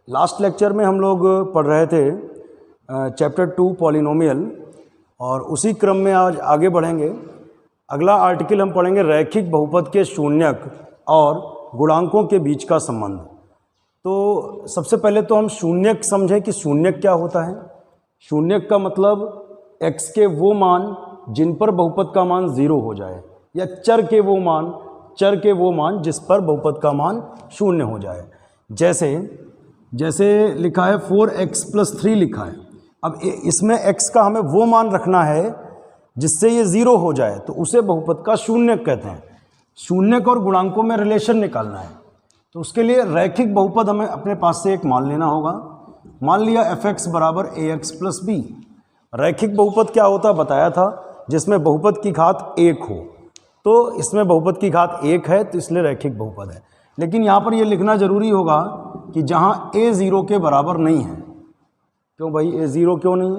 Last lecture में हम लोग पढ़ रहे थे चैप्टर 2 पॉलिनोमियल, और उसी क्रम में आज आगे बढ़ेंगे। अगला आर्टिकल हम पढ़ेंगे रैखिक बहुपद के शून्यक और गुणांकों के बीच का संबंध। तो सबसे पहले तो हम शून्यक समझें कि शून्यक क्या होता है। शून्यक का मतलब x के वो मान जिन पर बहुपद का मान 0 हो जाए, या चर के वो मान जिस पर बहुपद का मान 0 हो जाए। जैसे लिखा है 4x + 3 लिखा है। अब इसमें x का हमें वो मान रखना है जिससे ये 0 हो जाए, तो उसे बहुपद का शून्यक कहते हैं। शून्यक और गुणांकों में रिलेशन निकालना है, तो उसके लिए रैखिक बहुपद हमें अपने पास से एक मान लेना होगा। मान लिया fx = ax + b। रैखिक बहुपद क्या होता है बताया था, जिसमें बहुपद की घात 1 हो। तो इसमें बहुपद की घात 1 है, तो इसलिए रैखिक बहुपद है। लेकिन यहाँ पर यह लिखना जरूरी होगा कि जहाँ a 0 के बराबर नहीं है। क्यों भाई a 0 क्यों नहीं है?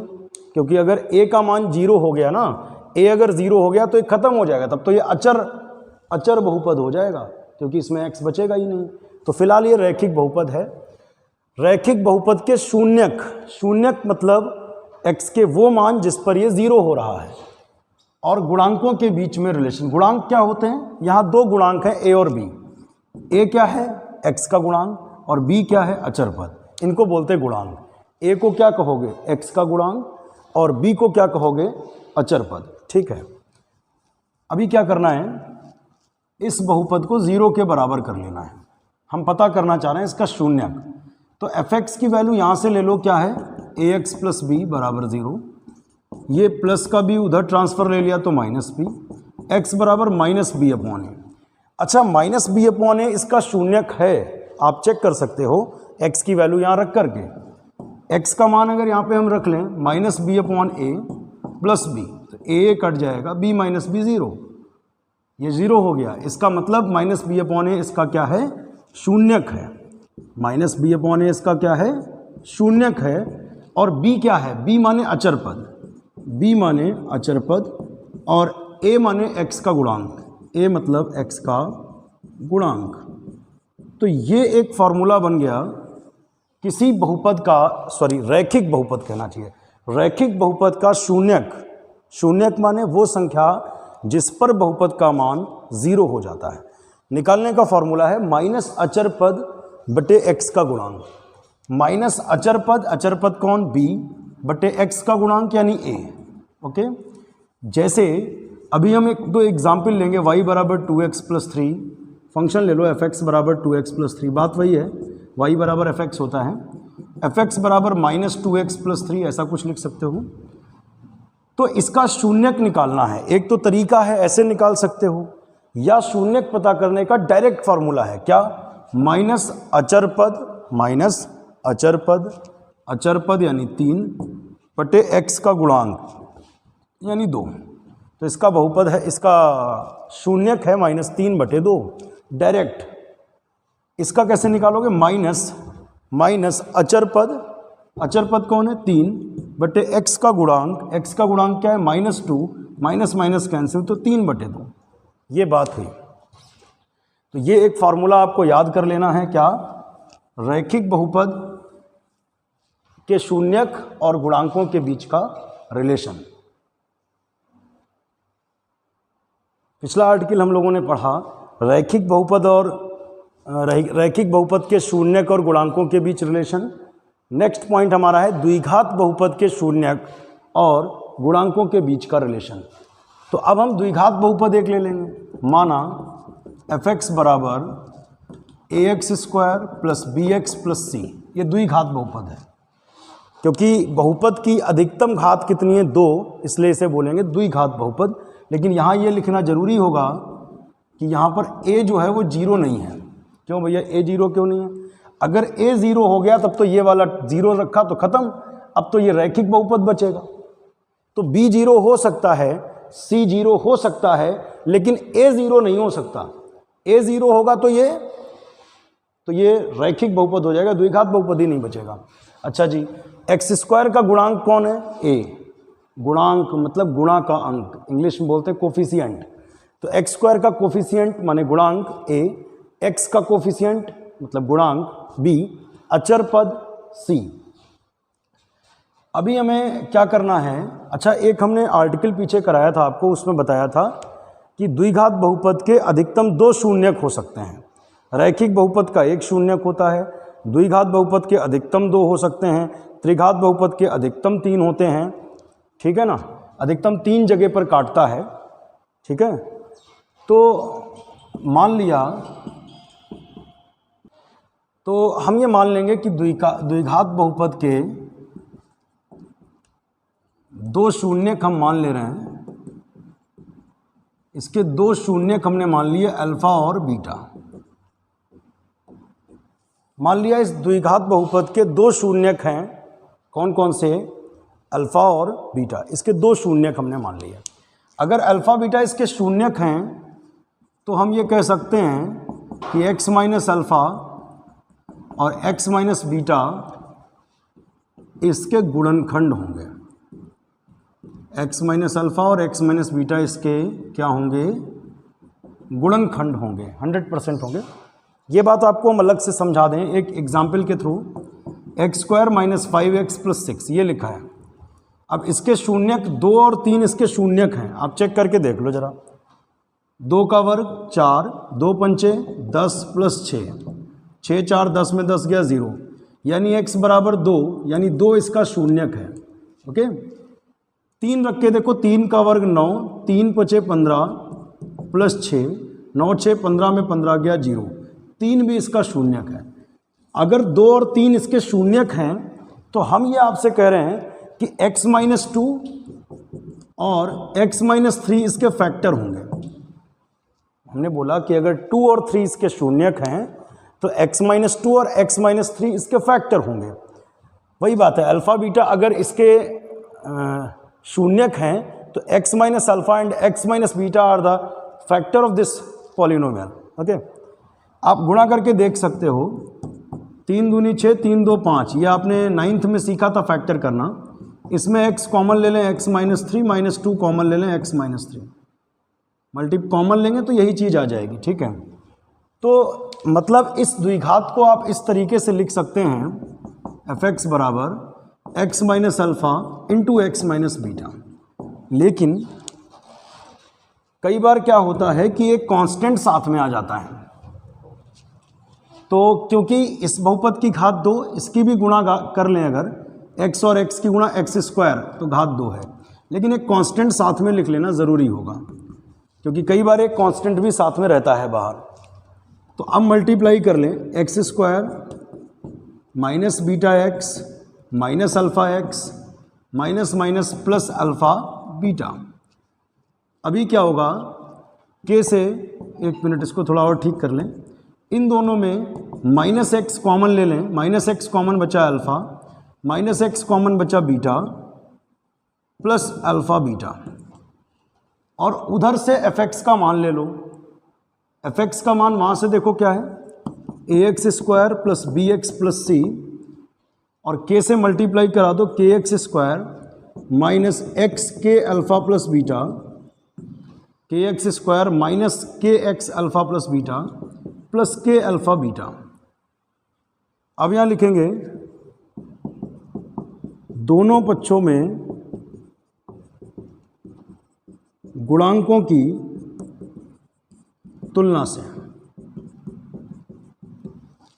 क्योंकि अगर a का मान 0 हो गया ना, a अगर 0 हो गया तो ये खत्म हो जाएगा, तब तो ये अचर बहुपद हो जाएगा, क्योंकि इसमें x बचेगा ही नहीं। तो फिलहाल ये रैखिक बहुपद है। रैखिक बहुपद के शून्यक मतलब x के वो मान जिस पर ये 0 हो रहा है, और गुणांकों के बीच में रिलेशन। गुणांक क्या होते हैं? यहाँ दो गुणांक हैं, a और b। a क्या है? x का गुणांक, और b क्या है? अचर पद। इनको बोलते हैं गुणांक। a को क्या कहोगे? x का गुणांक, और b को क्या कहोगे? अचर पद। ठीक है, अभी क्या करना है, इस बहुपद को 0 के बराबर कर लेना है। हम पता करना चाह रहे हैं इसका शून्यक। तो fx की वैल्यू यहाँ से ले लो, क्या है? ax + b = 0। ये प्लस का b उधर ट्रांसफर ले लिया तो -b। x = -b/a। अच्छा, -b/a इसका शून्यक है, आप चेक कर सकते हो x की वैल्यू यहाँ रख करके। x का मान अगर यहाँ पे हम रख लें -b/a + b, तो a कट जाएगा, b - b 0, ये 0 हो गया। इसका मतलब -b/a इसका क्या है? शून्यक है। -b/a इसका क्या है? शून्यक है। और b क्या है? b माने अचर पद, b माने अचर पद, और a माने x का गुणांक। a मतलब x का गुणांक। तो ये एक फॉर्मूला बन गया किसी बहुपद का, रैखिक बहुपद कहना चाहिए। रैखिक बहुपद का शून्यक माने वो संख्या जिस पर बहुपद का मान 0 हो जाता है। निकालने का फॉर्मूला है माइनस अचर पद बटे x का गुणांक। माइनस अचर पद कौन? b बटे x का गुणांक यानी a। ओके, जैसे अभी हम एक दो एग्जाम्पल लेंगे। y = 2x + 3, फंक्शन ले लो fx = 2x + 3। बात वही है, y = fx होता है। fx = -2x + 3, ऐसा कुछ लिख सकते हो। तो इसका शून्यक निकालना है। एक तो तरीका है, ऐसे निकाल सकते हो, या शून्यक पता करने का डायरेक्ट फार्मूला है। क्या? माइनस अचर पद यानी 3 बटे x का गुणांक यानी 2। तो इसका बहुपद है, इसका शून्यक है -3/2। डायरेक्ट इसका कैसे निकालोगे? माइनस अचर पद कौन है? 3 बटे x का गुणांक। x का गुणांक क्या है? -2, माइनस कैंसिल, तो 3/2। ये बात हुई। तो ये एक फार्मूला आपको याद कर लेना है। क्या? रैखिक बहुपद के शून्यक और गुणांकों के बीच का रिलेशन। पिछला आर्टिकल हम लोगों ने पढ़ा रैखिक बहुपद के शून्यक और गुणांकों के बीच रिलेशन। नेक्स्ट पॉइंट हमारा है द्विघात बहुपद के शून्यक और गुणांकों के बीच का रिलेशन। तो अब हम द्विघात बहुपद एक ले लेंगे। माना fx = ax² + bx + c, ये द्विघात बहुपद है। क्योंकि बहुपद की अधिकतम घात कितनी है? 2, इसलिए इसे बोलेंगे द्विघात बहुपद। लेकिन यहाँ ये लिखना जरूरी होगा कि यहाँ पर a जो है वो 0 नहीं है। क्यों भैया a 0 क्यों नहीं है? अगर a 0 हो गया तब तो ये वाला 0 रखा तो खत्म, अब तो ये रैखिक बहुपद बचेगा। तो b 0 हो सकता है, c 0 हो सकता है, लेकिन a 0 नहीं हो सकता। a 0 होगा तो ये रैखिक बहुपद हो जाएगा, द्विघात बहुपद ही नहीं बचेगा। अच्छा जी, x² का गुणांक कौन है? a। गुणांक मतलब गुणा का अंक, इंग्लिश में बोलते हैं कोफिशिएंट। तो x² का कोफिशिएंट माने गुणांक a, x का कोफिशिएंट मतलब गुणांक b, अचर पद c। अभी हमें क्या करना है, अच्छा एक हमने आर्टिकल पीछे कराया था आपको, उसमें बताया था कि द्विघात बहुपद के अधिकतम 2 शून्यक हो सकते हैं। रैखिक बहुपद का 1 शून्यक होता है, द्विघात बहुपद के अधिकतम 2 हो सकते हैं, त्रिघात बहुपद के अधिकतम 3 होते हैं, ठीक है ना, अधिकतम 3 जगह पर काटता है, ठीक है। तो मान लिया, तो हम ये मान लेंगे कि द्विघात बहुपद के 2 शून्यक हम मान ले रहे हैं, इसके 2 शून्यक हमने मान लिए अल्फा और बीटा। मान लिया इस द्विघात बहुपद के 2 शून्यक हैं, कौन कौन से, अल्फा और बीटा, इसके 2 शून्यक हमने मान लिए। अगर अल्फा बीटा इसके शून्यक हैं तो हम ये कह सकते हैं कि x माइनस अल्फा और x माइनस बीटा इसके गुणनखंड होंगे। x माइनस अल्फा और x माइनस बीटा इसके क्या होंगे, गुणनखंड होंगे, 100% होंगे। ये बात आपको हम अलग से समझा दें एक एग्जाम्पल के through. X square minus 5x plus 6 ये लिखा है। अब इसके शून्यक 2 और 3 इसके शून्यक हैं, आप चेक करके देख लो जरा। 2 का वर्ग 4, 2 पंचे 10 प्लस 6, 6 4 10 में 10 गया 0, यानी x बराबर 2, यानी 2 इसका शून्यक है। ओके, 3 रख के देखो, 3 का वर्ग 9, 3 पचे 15 प्लस 6, 9 6 15 में 15 गया 0, 3 भी इसका शून्यक है। अगर 2 और 3 इसके शून्यक हैं तो हम ये आपसे कह रहे हैं कि x माइनस 2 और x माइनस 3 इसके फैक्टर होंगे। हमने बोला कि अगर 2 और 3 इसके शून्यक हैं तो x माइनस 2 और x माइनस 3 इसके फैक्टर होंगे। वही बात है, अल्फ़ा बीटा अगर इसके शून्यक हैं तो x minus alpha and x minus beta are the factor of this polynomial. Okay, आप गुणा करके देख सकते हो, 3 दूनी 6, 3 2 5, ये आपने 9th में सीखा था फैक्टर करना। इसमें x कॉमन ले लें, x माइनस 3, माइनस 2 कॉमन ले लें, x माइनस 3, मल्टी कॉमन लेंगे तो यही चीज़ आ जाएगी, ठीक है। तो मतलब इस द्विघात को आप इस तरीके से लिख सकते हैं, f(x) बराबर x minus alpha into x minus beta. लेकिन कई बार क्या होता है कि एक कांस्टेंट साथ में आ जाता है, तो क्योंकि इस बहुपद की घात 2, इसकी भी गुणा कर लें अगर, x और x की गुणा x स्क्वायर तो घात 2 है, लेकिन एक कांस्टेंट साथ में लिख लेना ज़रूरी होगा, क्योंकि कई बार एक कांस्टेंट भी साथ में रहता है बाहर। तो अब मल्टीप्लाई कर लें, x square minus beta x minus alpha x minus minus plus alpha beta. अभी क्या होगा, k से, एक मिनट इसको थोड़ा और ठीक कर लें, इन दोनों में माइनस एक्स कॉमन ले लें, माइनस एक्स कॉमन बचा अल्फ़ा, माइनस एक्स कॉमन बचा बीटा प्लस अल्फ़ा बीटा, और उधर से एफ एक्स का मान ले लो। एफ एक्स का मान वहाँ से देखो क्या है, a x square plus b x plus c, और के से मल्टीप्लाई करा दो, k x square minus x k alpha plus beta, k x square minus k x alpha plus beta plus k alpha beta. अब यहाँ लिखेंगे दोनों पक्षों में गुणांकों की तुलना से।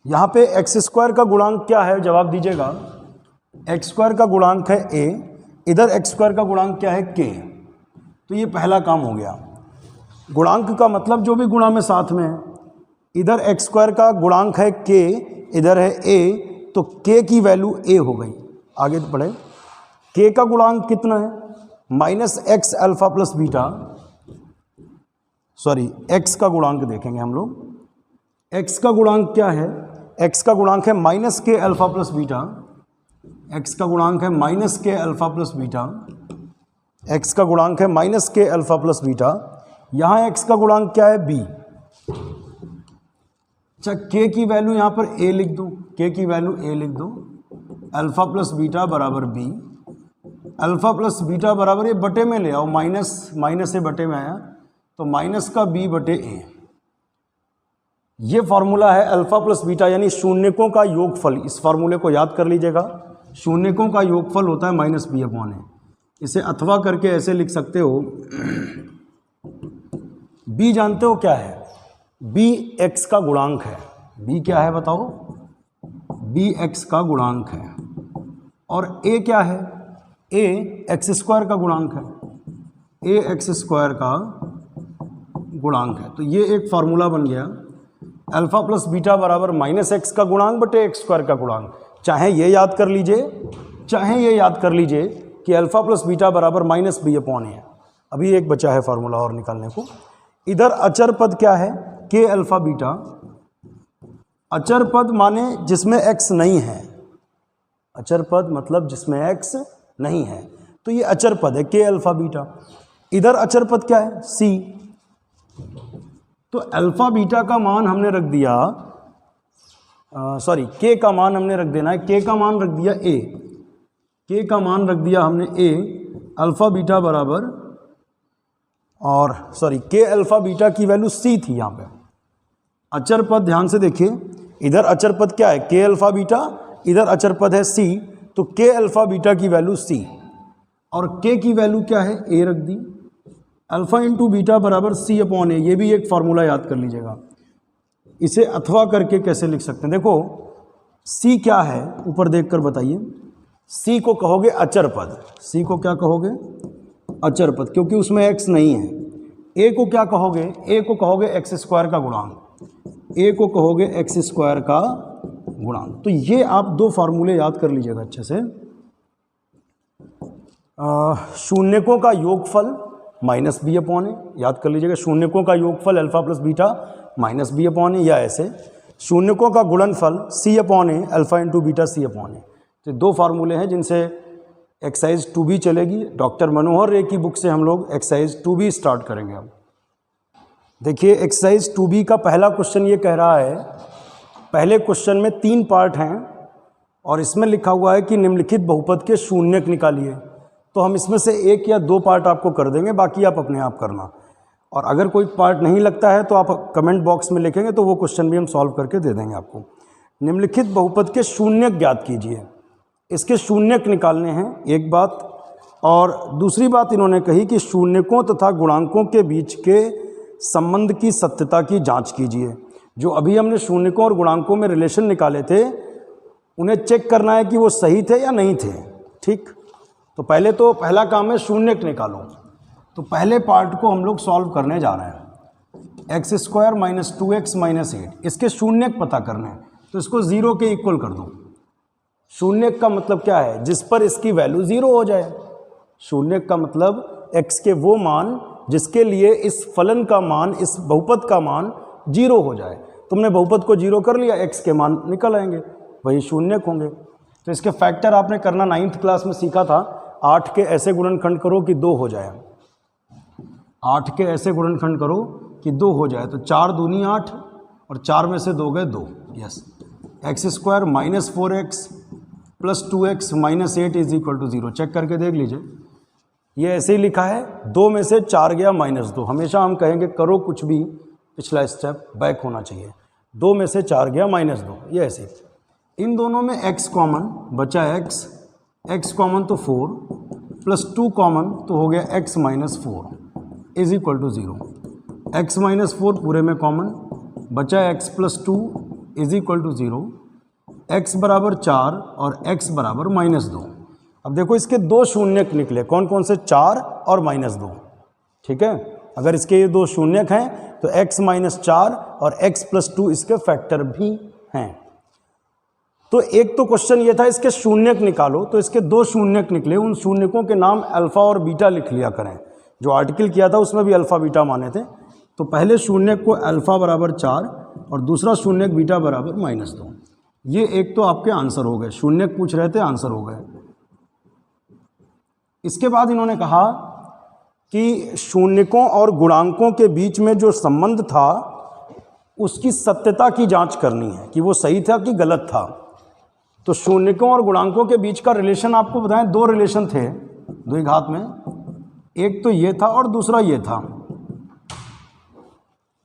यहाँ पे एक्स स्क्वायर का गुणांक क्या है, जवाब दीजिएगा। एक्स स्क्वायर का गुणांक है a, इधर एक्स स्क्वायर का गुणांक क्या है k। तो ये पहला काम हो गया। गुणांक का मतलब जो भी गुणा में साथ में है, इधर एक्स स्क्वायर का गुणांक है k, इधर है a, तो k की वैल्यू a हो गई। आगे तो पढ़े, k का गुणांक कितना है, minus x alpha plus beta, sorry x का गुणांक देखेंगे हम लोग। x का गुणांक क्या है, x का गुणांक है माइनस के अल्फ़ा प्लस बीटा, x का गुणांक है माइनस के अल्फ़ा प्लस बीटा, x का गुणांक है माइनस के अल्फ़ा प्लस बीटा। यहाँ x का गुणांक क्या है, b। अच्छा, k की वैल्यू यहाँ पर a लिख दो, k की वैल्यू a लिख दो, अल्फ़ा प्लस बीटा बराबर b, अल्फ़ा प्लस बीटा बराबर, ये बटे में ले आओ, माइनस माइनस से बटे में आया तो माइनस का b बटे a। ये फार्मूला है अल्फा प्लस बीटा यानी शून्यकों का योगफल। इस फार्मूले को याद कर लीजिएगा, शून्यकों का योगफल होता है माइनस बी अपॉन ए। इसे अथवा करके ऐसे लिख सकते हो, b जानते हो क्या है, b x का गुणांक है। b क्या है बताओ, b x का गुणांक है। और a क्या है, a एक्स स्क्वायर का गुणांक है, a एक्स स्क्वायर का गुणांक है। तो ये एक फार्मूला बन गया, अल्फा प्लस बीटा बराबर माइनस एक्स का गुणांक बटे एक्स स्क्वायर का गुणांक। चाहे ये याद कर लीजिए, चाहे ये याद कर लीजिए कि अल्फा प्लस बीटा बराबर माइनस बी अपॉन ए। अभी एक बचा है फार्मूला और निकालने को। इधर अचर पद क्या है, के अल्फा बीटा। अचर पद माने जिसमें एक्स नहीं है, अचर पद मतलब जिसमें एक्स नहीं है, तो ये अचर पद है के अल्फा बीटा। इधर अचर पद क्या है, सी। तो अल्फा बीटा का मान हमने रख दिया, सॉरी के का मान हमने रख देना है, के का मान रख दिया ए, के का मान रख दिया हमने ए, अल्फा बीटा बराबर, और सॉरी के अल्फा बीटा की वैल्यू सी थी यहाँ पे। अचर पद ध्यान से देखिए, इधर अचर पद क्या है, के अल्फा बीटा, इधर अचर पद है सी, तो के अल्फा बीटा की वैल्यू सी और के की वैल्यू क्या है, ए रख दी। अल्फा इंटू बीटा बराबर सी अपॉन ए, ये भी एक फार्मूला याद कर लीजिएगा। इसे अथवा करके कैसे लिख सकते हैं, देखो सी क्या है ऊपर देखकर बताइए। सी को कहोगे अचर पद, सी को क्या कहोगे, अचर पद, क्योंकि उसमें एक्स नहीं है। ए को क्या कहोगे, ए को कहोगे एक्स स्क्वायर का गुणांक, ए को कहोगे एक्स स्क्वायर का गुणांक। तो ये आप दो फार्मूले याद कर लीजिएगा अच्छे से। शून्यकों का योगफल माइनस बी अपॉन ए, याद कर लीजिएगा, शून्यकों का योगफल alpha plus beta minus b upon a, या ऐसे शून्यकों का गुणनफल c upon a alpha into beta c upon a. तो दो फार्मूले हैं जिनसे एक्सरसाइज 2B चलेगी। डॉक्टर मनोहर रे की बुक से हम लोग एक्सरसाइज 2B स्टार्ट करेंगे। अब देखिए एक्सरसाइज 2B का पहला क्वेश्चन ये कह रहा है, पहले क्वेश्चन में 3 पार्ट हैं और इसमें लिखा हुआ है कि निम्नलिखित बहुपद के शून्यक निकालिए। तो हम इसमें से 1 या 2 पार्ट आपको कर देंगे, बाकी आप अपने आप करना। और अगर कोई पार्ट नहीं लगता है तो आप कमेंट बॉक्स में लिखेंगे, तो वो क्वेश्चन भी हम सॉल्व करके दे देंगे आपको। निम्नलिखित बहुपद के शून्यक ज्ञात कीजिए। इसके शून्यक निकालने हैं एक बात, और दूसरी बात इन्होंने कही कि शून्यकों तथा गुणांकों के बीच के संबंध की सत्यता की जांच कीजिए। जो अभी हमने शून्यकों और गुणांकों में रिलेशन निकाले थे, उन्हें चेक करना है कि वो सही थे या नहीं थे। ठीक, तो पहला काम है शून्यक निकालो। तो पहले पार्ट को हम लोग सॉल्व करने जा रहे हैं। X square minus 2x minus 8, इसके शून्यक पता करने हैं, तो इसको 0 के इक्वल कर दो। शून्यक का मतलब क्या है, जिस पर इसकी वैल्यू 0 हो जाए। शून्यक का मतलब x के वो मान जिसके लिए इस फलन का मान, इस बहुपद का मान 0 हो जाए। तुमने बहुपद को 0 कर लिया, x के मान निकल आएंगे, वही शून्यक होंगे। तो इसके फैक्टर आपने करना 9th क्लास में सीखा था। 8 के ऐसे गुणनखंड करो कि 2 हो जाए, 8 के ऐसे गुणनखंड करो कि 2 हो जाए। तो 4 दूनी 8 और 4 में से 2 गए 2। Yes, x square minus 4x plus 2x minus 8 is equal to 0। Check करके देख लीजिए, ये ऐसे ही लिखा है। 2 में से 4 गया माइनस 2। हमेशा हम कहेंगे करो कुछ भी, पिछला स्टेप बैक होना चाहिए। 2 में से 4 गया माइनस 2, ये ऐसे। इन दोनों में x कॉमन बचा, x कॉमन तो 4 प्लस 2 कॉमन तो हो गया x minus 4 is equal to 0। x minus 4 पूरे में कॉमन बचा, x plus 2 is equal to 0। x बराबर 4 और x बराबर माइनस 2। अब देखो इसके 2 शून्यक निकले, कौन कौन से, 4 और माइनस 2। ठीक है, अगर इसके ये 2 शून्यक हैं तो x माइनस 4 और x प्लस 2 इसके फैक्टर भी हैं। तो एक तो क्वेश्चन ये था इसके शून्यक निकालो, तो इसके 2 शून्यक निकले। उन शून्यकों के नाम अल्फा और बीटा लिख लिया करें। जो आर्टिकल किया था उसमें भी अल्फा बीटा माने थे। तो पहले शून्यक को अल्फा बराबर 4 और दूसरा शून्यक बीटा बराबर माइनस 2। ये एक तो आपके आंसर हो गए, शून्यक पूछ रहे थे, आंसर हो गए। इसके बाद इन्होंने कहा कि शून्यकों और गुणांकों के बीच में जो संबंध था उसकी सत्यता की जांच करनी है कि वो सही था कि गलत था। तो शून्यकों और गुणांकों के बीच का रिलेशन आपको बताएं, 2 रिलेशन थे द्विघात में। एक तो ये था और दूसरा ये था,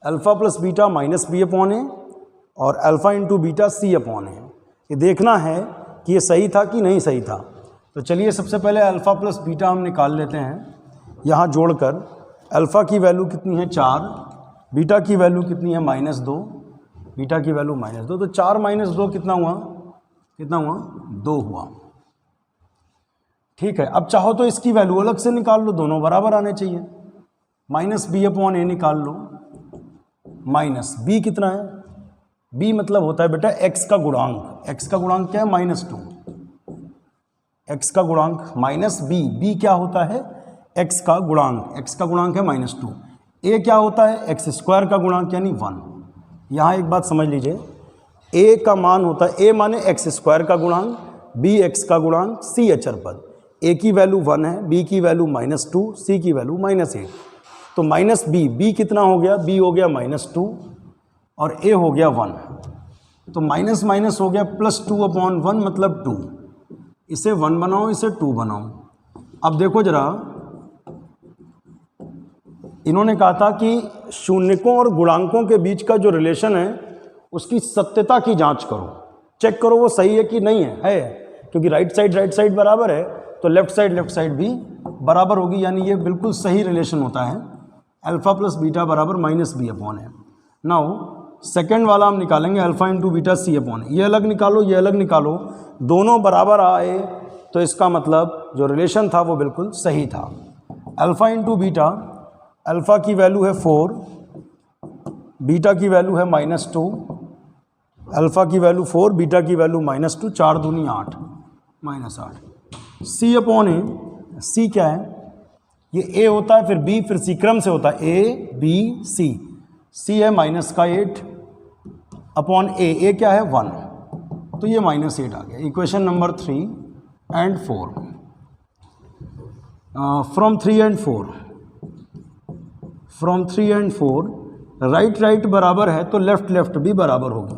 alpha plus beta minus b upon a और alpha into beta c upon है। ये देखना है कि ये सही था कि नहीं सही था। तो चलिए सबसे पहले अल्फ़ा प्लस बीटा हम निकाल लेते हैं। यहाँ जोड़कर अल्फ़ा की वैल्यू कितनी है 4, बीटा की वैल्यू कितनी है -2, बीटा की वैल्यू -2, तो 4 - 2 कितना हुआ, 2 हुआ। ठीक है, अब चाहो तो इसकी वैल्यू अलग से निकाल लो, दोनों बराबर आने चाहिए। -b/a निकाल लो, माइनस b कितना है, b मतलब होता है बेटा x का गुणांक। x का गुणांक क्या है -2, x का गुणांक माइनस b क्या होता है x का गुणांक, x का गुणांक है -2। a क्या होता है x² का गुणांक यानी 1। यहाँ एक बात समझ लीजिए, a का मान होता है, a माने x² का गुणांक, b x का गुणांक, c अचर पद। a की वैल्यू 1 है, b की वैल्यू -2, c की वैल्यू -8। तो b कितना हो गया, b हो गया -2 और a हो गया 1। तो माइनस माइनस हो गया +2/1 मतलब 2। इसे 1 बनाओ, इसे 2 बनाओ। अब देखो जरा, इन्होंने कहा था कि शून्यकों और गुणांकों के बीच का जो रिलेशन है उसकी सत्यता की जांच करो, चेक करो वो सही है कि नहीं है, क्योंकि राइट साइड बराबर है तो लेफ्ट साइड भी बराबर होगी, यानी ये बिल्कुल सही रिलेशन होता है। अल्फ़ा प्लस बीटा बराबर -b/a। नाउ सेकेंड वाला हम निकालेंगे अल्फ़ा इंटू बीटा c/a। ये अलग निकालो, ये अलग निकालो, दोनों बराबर आए तो इसका मतलब जो रिलेशन था वो बिल्कुल सही था। अल्फ़ा इंटू बीटा, अल्फ़ा की वैल्यू है 4, बीटा की वैल्यू है -2, अल्फ़ा की वैल्यू 4, बीटा की वैल्यू -2, 4 दूनी 8, -8। c/a, c क्या है, ये a होता है, फिर b, फिर c क्रम से होता है a b c। c है -8 अपॉन a क्या है 1, तो ये -8 आ गया। Equation number 3 and 4। From 3 and 4 right बराबर है तो लेफ्ट भी बराबर होगी।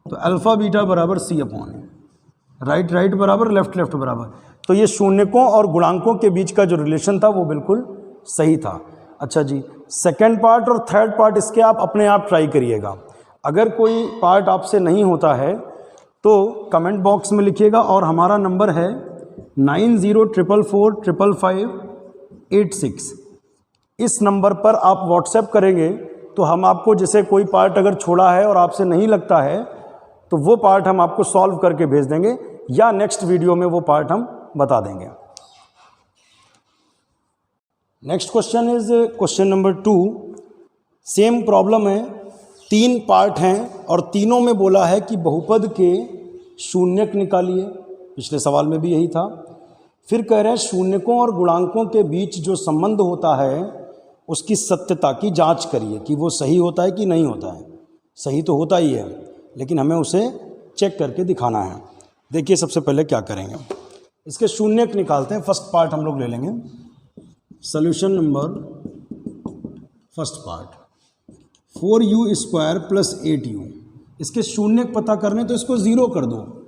तो अल्फ़ा बीटा बराबर c/a, राइट बराबर, लेफ्ट बराबर। तो ये शून्यकों और गुणांकों के बीच का जो रिलेशन था वो बिल्कुल सही था। अच्छा जी, सेकंड पार्ट और थर्ड पार्ट इसके आप अपने आप ट्राई करिएगा। अगर कोई पार्ट आपसे नहीं होता है तो कमेंट बॉक्स में लिखिएगा, और हमारा नंबर है 90445556। इस नंबर पर आप व्हाट्सएप करेंगे तो हम आपको, जैसे कोई पार्ट अगर छोड़ा है और आपसे नहीं लगता है तो वो पार्ट हम आपको सॉल्व करके भेज देंगे, या नेक्स्ट वीडियो में वो पार्ट हम बता देंगे। Next question is question number 2। Same problem है, 3 पार्ट हैं और तीनों में बोला है कि बहुपद के शून्यक निकालिए। पिछले सवाल में भी यही था। फिर कह रहे हैं शून्यकों और गुणांकों के बीच जो संबंध होता है उसकी सत्यता की जांच करिए कि वो सही होता है कि नहीं होता है। सही तो होता ही है, लेकिन हमें उसे चेक करके दिखाना है। देखिए सबसे पहले क्या करेंगे, इसके शून्यक निकालते हैं। फर्स्ट पार्ट हम लोग ले लेंगे, solution number first part, 4u² + 8u। इसके शून्यक पता करने तो इसको 0 कर दो,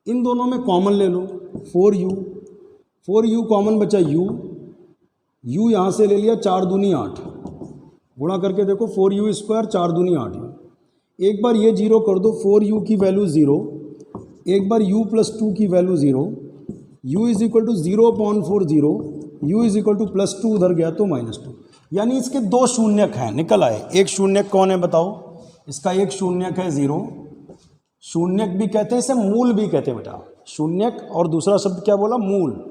इन दोनों में कॉमन ले लो। 4u कॉमन बचा u यहाँ से ले लिया, 4 दूनी 8, गुणा करके देखो 4u², 4 दूनी 8। एक बार ये 0 कर दो, 4u की वैल्यू 0, एक बार u + 2 की वैल्यू 0, u = 0/4 0, u = +2 उधर गया तो -2। यानी इसके 2 शून्यक हैं, निकल आए। एक शून्यक कौन है बताओ, इसका एक शून्यक है 0, शून्यक भी कहते हैं इसे, मूल भी कहते हैं बेटा। शून्यक और दूसरा शब्द क्या बोला, मूल।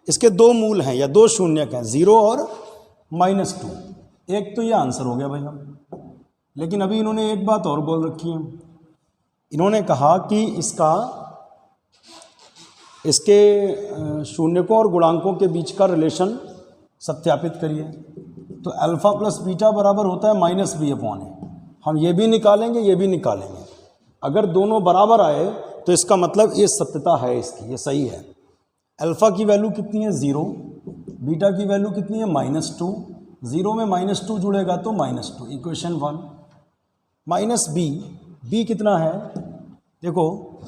इसके 2 मूल हैं या 2 शून्यक हैं, 0 और -2। एक तो ये आंसर हो गया भाई हम। लेकिन अभी इन्होंने एक बात और बोल रखी है, इन्होंने कहा कि इसके शून्यकों और गुणांकों के बीच का रिलेशन सत्यापित करिए। तो अल्फ़ा प्लस बीटा बराबर होता है -b/a। हम ये भी निकालेंगे, ये भी निकालेंगे। अगर दोनों बराबर आए तो इसका मतलब ये सत्यता है इसकी, ये सही है। अल्फ़ा की वैल्यू कितनी है 0, बीटा की वैल्यू कितनी है -2, 0 में -2 जुड़ेगा तो -2। इक्वेशन 1 -b कितना है, देखो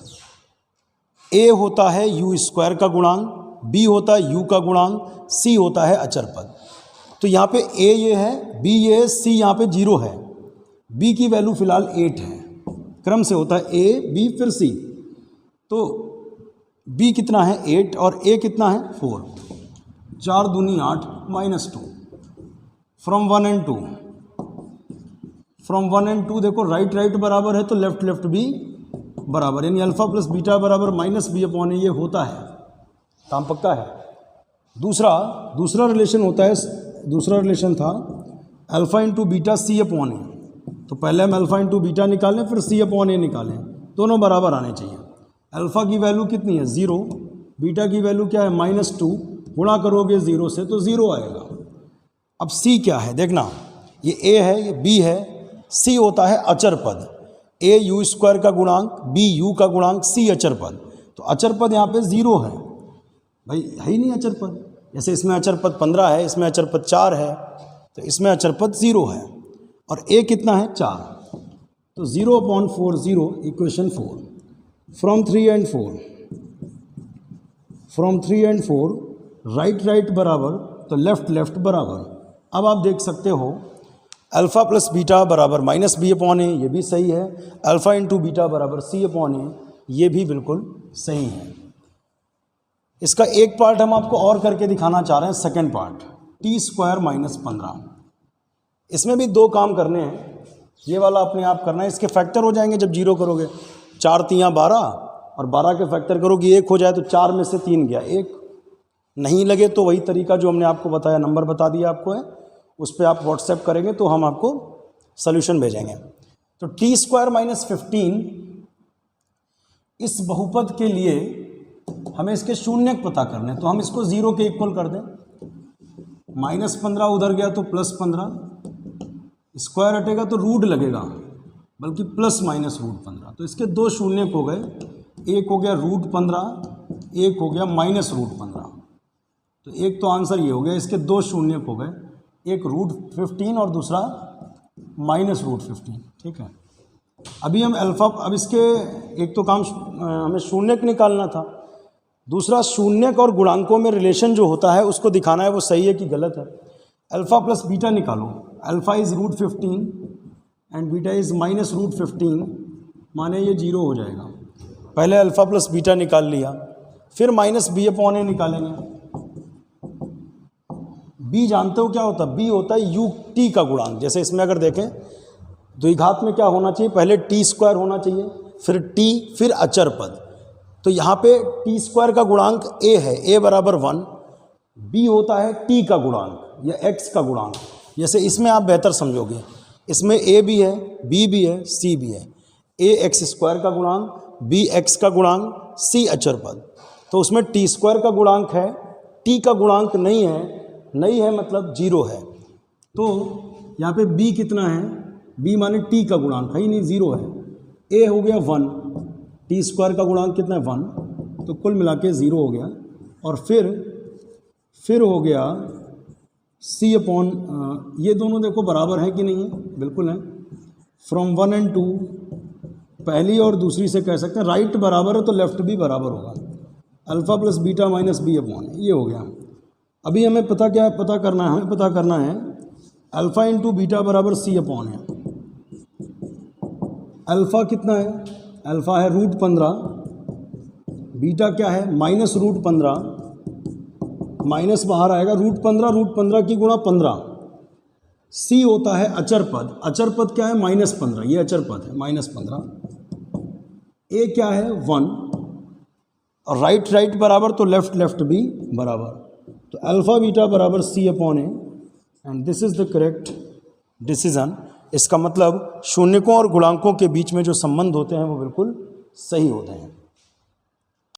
a होता है u² का गुणांक, b होता है u का गुणांक, c होता है अचर पद। तो यहाँ पे a ये है, b ये है, c यहाँ पे 0 है, b की वैल्यू फिलहाल 8 है। क्रम से होता है ए बी फिर सी। तो बी कितना है 8 और ए कितना है 4, 4 दूनी 8 -2 फ्रॉम 1 एंड 2। फ्रॉम 1 एंड 2 देखो राइट राइट बराबर है तो लेफ्ट लेफ्ट भी बराबर, यानी अल्फा प्लस बीटा बराबर -b/a ये होता है, काम पक्का है। दूसरा रिलेशन होता है, दूसरा रिलेशन था अल्फा इंटू बीटा c/a। तो पहले हम अल्फा इंटू बीटा निकालें फिर c/a निकालें, दोनों बराबर आने चाहिए। अल्फा की वैल्यू कितनी है 0, बीटा की वैल्यू क्या है -2, गुणा करोगे 0 से तो 0 आएगा। अब c क्या है देखना, ये a है ये b है, c होता है अचर पद, a u² का गुणांक b u का गुणांक c अचर पद। तो अचर पद यहाँ पे 0 है भाई, है ही नहीं अचर पद। जैसे इसमें अचर पद 15 है, इसमें अचर पद 4 है, तो इसमें अचर पद 0 है और a कितना है 4। तो 0/4 0 equation 4। From 3 and 4 right right बराबर तो लेफ्ट लेफ्ट बराबर। अब आप देख सकते हो अल्फ़ा प्लस बीटा बराबर -b/a, ये भी सही है। अल्फ़ा इंटू बीटा बराबर c/a, ये भी बिल्कुल सही है। इसका एक पार्ट हम आपको और करके दिखाना चाह रहे हैं, सेकंड पार्ट t² - 15। इसमें भी 2 काम करने हैं, ये वाला अपने आप करना है, इसके फैक्टर हो जाएंगे जब 0 करोगे। 4 3 12 और 12 के फैक्टर करोगे 1 हो जाए तो 4 में से 3 गया 1। नहीं लगे तो वही तरीका जो हमने आपको बताया, नंबर बता दिया आपको है, उस पर आप व्हाट्सएप करेंगे तो हम आपको सॉल्यूशन भेजेंगे। तो t² - 15 इस बहुपद के लिए हमें इसके शून्यक पता करने, तो हम इसको 0 के इक्वल कर दें। -15 उधर गया तो +15, स्क्वायर हटेगा तो रूट लगेगा, बल्कि ±√15। तो इसके 2 शून्यक हो गए, एक हो गया √15, एक हो गया -√15। तो एक तो आंसर ये हो गया, इसके 2 शून्यक हो गए, एक √15 और दूसरा -√15। ठीक है, अभी हम अल्फा, अब इसके एक तो काम हमें शून्यक निकालना था, दूसरा शून्यक और गुणांकों में रिलेशन जो होता है उसको दिखाना है वो सही है कि गलत है। अल्फ़ा प्लस बीटा निकालो, alpha is √15 and beta is -√15, माने ये 0 हो जाएगा। पहले अल्फ़ा प्लस बीटा निकाल लिया, फिर -b/a निकालेंगे। b जानते हो क्या होता है, b होता है u(t) का गुणांक। जैसे इसमें अगर देखें द्विघात में क्या होना चाहिए, पहले t² होना चाहिए, फिर t, फिर अचर पद। तो यहाँ पे t² का गुणांक a है, a बराबर 1, b होता है t का गुणांक या x का गुणांक। जैसे इसमें आप बेहतर समझोगे, इसमें a भी है, b भी है, c भी है। a x² का गुणांक, b x का गुणांक, c अचर पद। तो उसमें t² का गुणांक है, t का गुणांक नहीं है मतलब 0 है। तो यहाँ पे b कितना है, b माने t का गुणांक है ही नहीं, 0 है। a हो गया 1, t² का गुणांक कितना है 1, तो कुल मिला के 0 हो गया। और फिर हो गया c/, ये दोनों देखो बराबर है कि नहीं है, बिल्कुल है। फ्रॉम 1 एंड 2 पहली और दूसरी से कह सकते हैं राइट बराबर है तो लेफ्ट भी बराबर होगा। अल्फ़ा प्लस बीटा -b/, ये हो गया। अभी हमें पता करना है, हमें पता करना है अल्फ़ा इंटू बीटा बराबर c/, अल्फ़ा कितना है, अल्फ़ा है √15, बीटा क्या है -√15, माइनस बाहर आएगा √15 की गुणा 15। c होता है अचर पद, अचर पद क्या है -15, ये अचर पद है -15। a क्या है 1, और राइट बराबर तो लेफ्ट भी बराबर। तो अल्फ़ा बीटा बराबर c/a and this is the correct decision. इसका मतलब शून्यकों और गुणांकों के बीच में जो संबंध होते हैं वो बिल्कुल सही होते हैं।